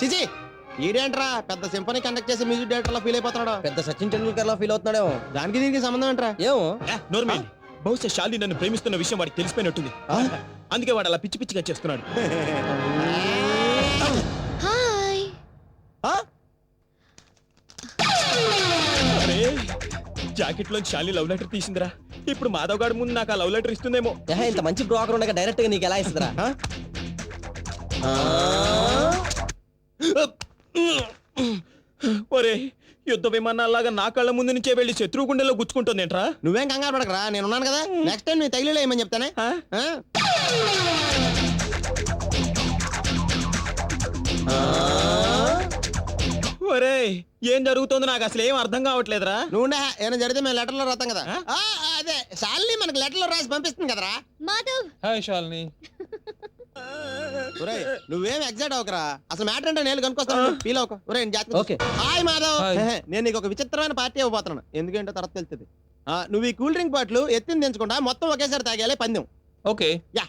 చిచి ఈడేంట్రా పెద్ద symphony conduct చేసి మ్యూజిక్ డైరెక్టర్ లా ఫీల్ అయిపోతున్నాడు. పెద్ద సచిన్ టెండూల్కర్ లా ఫీల్ అవుతున్నాడేమో. దానికి దీనికి సంబంధం ఏంట్రా? ఏమో నోర్మల్ బహుశా శాలిని నన్ను ప్రేమిస్తున్న విషయం వాడికి తెలిసిపోయినట్టుంది. అందుకే వాడు అలా పిచ్చి పిచ్చిగా చేస్తున్నాడు. హాయ్. అరే జాకెట్ లో శాలిని లవ్ లెటర్ తీసిందిరా. ఇప్పుడు మాధవ్ గారి ముందు నాకు ఆ లవ్ లెటర్ ఇస్తుందేమో. ఇంత మంచి బ్రోకర్ ఉండగా డైరెక్ట్ గా నీకు ఎలా ఇస్తుందిరా? ఒరే యుద్ధ విమానాల్లాగా నా కళ్ళ ముందు నుంచే వెళ్ళి శత్రువు గుండెలో గుచ్చుకుంటుంది ఏంట్రా? నువ్వేం కంగారు పడకరా, నేను ఉన్నాను కదా. నెక్స్ట్ టైం నీ తగిలేలో ఏమని చెప్తానే. ఒరే ఏం జరుగుతుందో నాకు అసలు ఏం అర్థం కావట్లేదురా. నువ్వు ఏమైనా జరిగితే మేము లెటర్లో రాస్తాం కదా. అదే శాలిని మనకి లెటర్లో రాసి పంపిస్తుంది కదరా. మాధవ్. హాయ్ శాలిని. నువ్వేం ఎగ్జైట్ అవకరా, అసలు మ్యాటర్ అంటే నేను కనుక్కొస్తాను. ఫీల్ అవక. ఓకే. హాయ్ మాధవ్. నేను నీకు ఒక విచిత్రమైన పార్టీ ఇవ్వబోతున్నాను. ఎందుకంటే తర్వాత తెలుస్తుంది. నువ్వు ఈ కూల్ డ్రింక్ బాటిల్ ఎత్తిని దించకుండా మొత్తం ఒకేసారి తాగేయాలి పందెం. ఓకే యా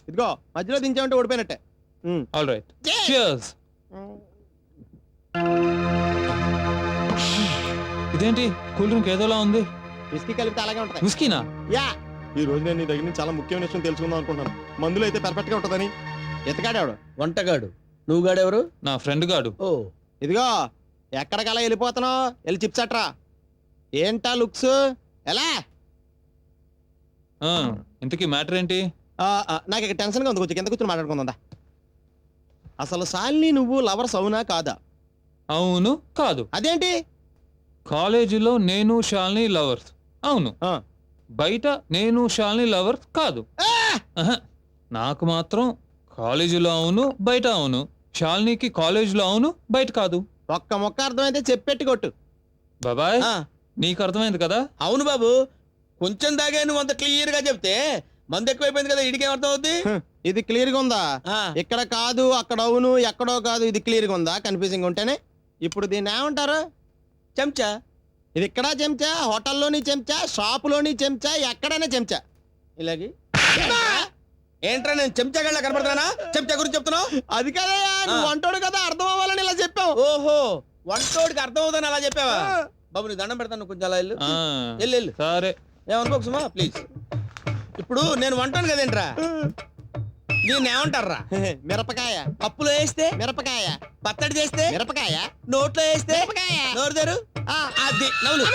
ఇదిగో మధ్యలో దించామంటే ఓడిపోయినట్టే. All right cheers. ఇదేంటి కూల్ డ్రింక్ ఏదోలా ఉంది? విస్కీ కలిపితే అలాగే ఉంటాయి. విస్కీనా? యా ఈ రోజు నేను నీ దగ్గర నుంచి చాలా ముఖ్యమైన విషయం తెలుసుకుందాం అనుకుంటున్నాను. మందులు అయితే పర్ఫెక్ట్ గా ఉంటుందని. ఎత్తగాడేవాడు వంటగాడు. నువ్వు గాడెవరు? నా ఫ్రెండ్ గాడు. ఓ ఇదిగో ఎక్కడికలా వెళ్ళిపోతున్నావు, వెళ్ళి చిప్స్ అట్రా. ఏంటా లుక్స్ ఎలా? ఇంతకీ మ్యాటర్ ఏంటి? నాకు ఇక టెన్షన్ గా ఉంది, కొంచెం కింద కూర్చొని మాట్లాడుకుందా. అసలు శాలిని నువ్వు లవర్స్ అవునా కాదా? అవును కాదు. అదేంటి? కాలేజీలో నేను శాలిని లవర్స్ అవును, బయట నేను శాలిని లవర్స్ కాదు. నాకు మాత్రం కాలేజీలో అవును బయట అవును, శాలినికి కాలేజీలో అవును బయట కాదు. ఒక్క మొక్క అర్థమైతే చెప్పెట్టి కొట్టు బాబాయ్. నీకు అర్థమైంది కదా? అవును బాబు, కొంచెం దాగా నువ్వు అంత క్లియర్ గా చెప్తే మంది ఎక్కువైపోయింది కదా, ఇడికి అర్థం అవుద్ది. ఇది క్లియర్ గా ఉందా? ఇక్కడ కాదు అక్కడ అవును ఎక్కడో కాదు, ఇది క్లియర్ గా ఉందా? కన్ఫ్యూజింగ్ ఉంటేనే. ఇప్పుడు దీన్ని ఏమంటారు? చెంచా. ఇది ఇక్కడ చెంచా, హోటల్లోని చెంచా, షాపులోని చెంచా, ఎక్కడైనా చెంచా. ఇలాగే ఏంట్రా నేను చెంచాగళ్ళ కనపడుతున్నా? చెంచా గురించి చెప్తున్నావు? అది కదయ్యా, నువ్వు అంటాడు కదా అర్థం అవ్వాలని ఇలా చెప్పావు. ఓహో, వంటోడికి అర్థం అవుతుందని అలా చెప్పావా? బాబు నీ దండం పెడతాను, కొంచెం అలా వెళ్ళు. వెళ్ళు. సరే ఏమనుకోకు సుమా ప్లీజ్. ఇప్పుడు నేను వంటాను కదేంట్రా, దీన్ని ఏమంటారా? మిరపకాయ. పప్పులో వేస్తే మిరపకాయ. పచ్చడి చేస్తే మిరపకాయ. నోట్లో వేస్తే మిరపకాయ. నోరు తెరు. అది నవ్వులు.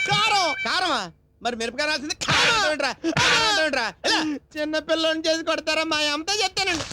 కారం. కారమా? మరి మిరపకాయ రాసింది కారం. చిన్న పిల్లని చేసి కొడతారా మా అమ్మతో చెప్తానండి.